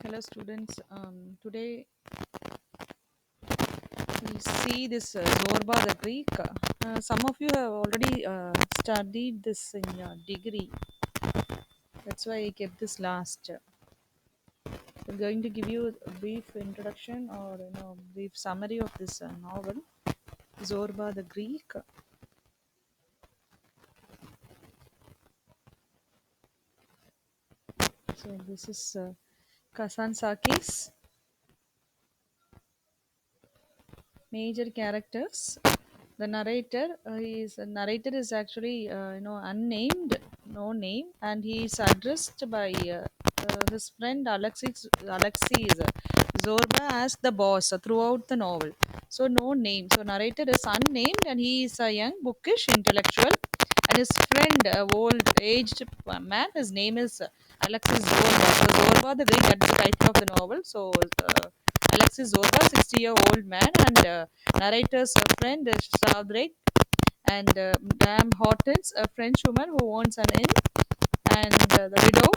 Hello, students. Today we see this Zorba the Greek. Some of you have already studied this in your degree. That's why I kept this last. I'm going to give you a brief introduction or brief summary of this novel, Zorba the Greek. So this is Kazantzakis, major characters. The narrator is actually unnamed, no name, and he is addressed by his friend Alexis Zorba as the boss throughout the novel. So no name. So narrator is unnamed, and he is a young, bookish intellectual, and his friend, old aged man, his name is Alexis Zorba. So Zorba the Greek, that's the title of the novel. So Alexis Zorba, 60-year-old man, and narrator's friend is Savdrek, and Madame Hortense, a French woman who owns an inn, and the widow,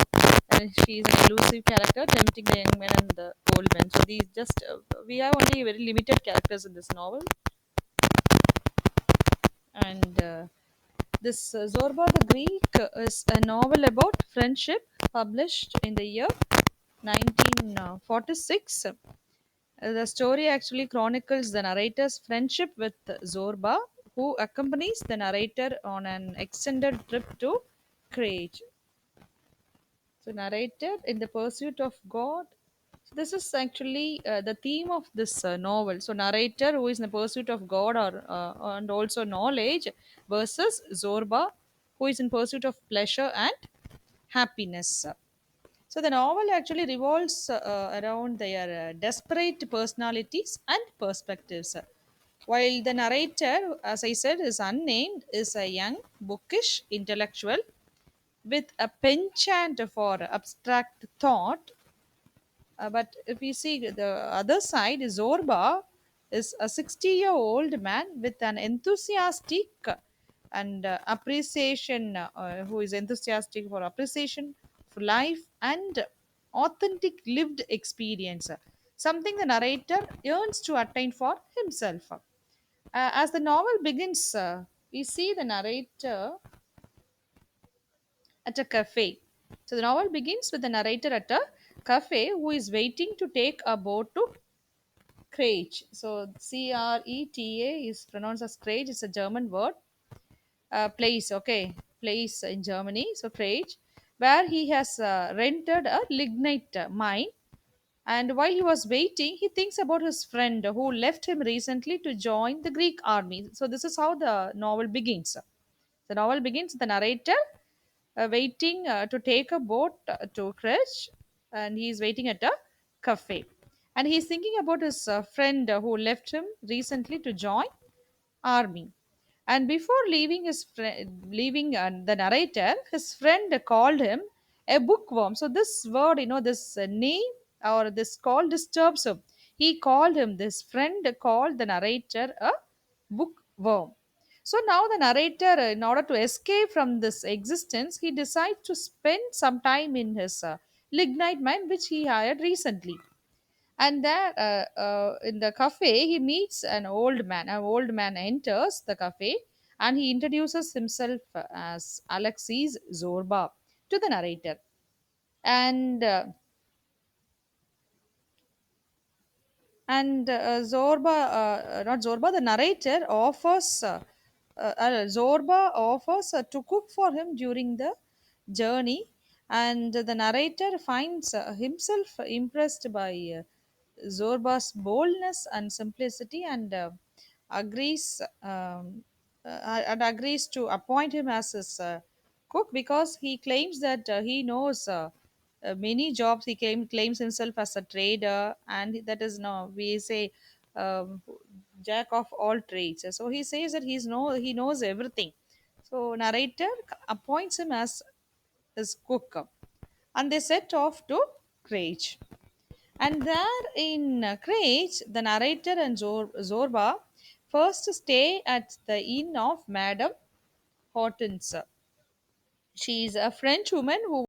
and she is an elusive character, tempting the young men and the old men. So these just we have only very limited characters in this novel, and this Zorba the Greek is a novel about friendship, published in the year 1946. The story actually chronicles the narrator's friendship with Zorba, who accompanies the narrator on an extended trip to Crage. So, narrator in the pursuit of God. So this is actually the theme of this novel. So, narrator who is in the pursuit of God or and also knowledge versus Zorba, who is in pursuit of pleasure and happiness. So the novel actually revolves around their desperate personalities and perspectives. While the narrator, as I said, is unnamed, is a young, bookish intellectual with a penchant for abstract thought. But if we see the other side, Zorba is a 60-year-old man with an enthusiastic and appreciation, who is enthusiastic for appreciation for life and authentic lived experience, something the narrator yearns to attain for himself. As the novel begins, we see the narrator at a cafe. So the novel begins with the narrator at a cafe who is waiting to take a boat to Krage. So Creta is pronounced as Krage. It's a German word. Place, okay, place in Germany. So Krage, where he has rented a lignite mine. And while he was waiting, he thinks about his friend who left him recently to join the Greek army. So this is how the novel begins. The novel begins with the narrator waiting to take a boat to Krage, and he's waiting at a cafe. And he's thinking about his friend who left him recently to join army. And before leaving the narrator, his friend called him a bookworm. So this word, this name or this call disturbs him. He called him, this friend called the narrator a bookworm. So now the narrator, in order to escape from this existence, he decides to spend some time in his lignite mine, which he hired recently. And there, in the cafe, he meets an old man. An old man enters the cafe, and he introduces himself as Alexis Zorba to the narrator. And not Zorba, the narrator offers Zorba offers to cook for him during the journey, and the narrator finds himself impressed by Zorba's boldness and simplicity, and agrees to appoint him as his cook, because he claims that he knows many jobs. Claims himself as a trader, and that is, no, we say, um, jack of all trades. So he says that he knows everything. So narrator appoints him as his cook, and they set off to Crage. And there in Crage, the narrator and Zorba first stay at the inn of Madame Hortense. She is a French woman who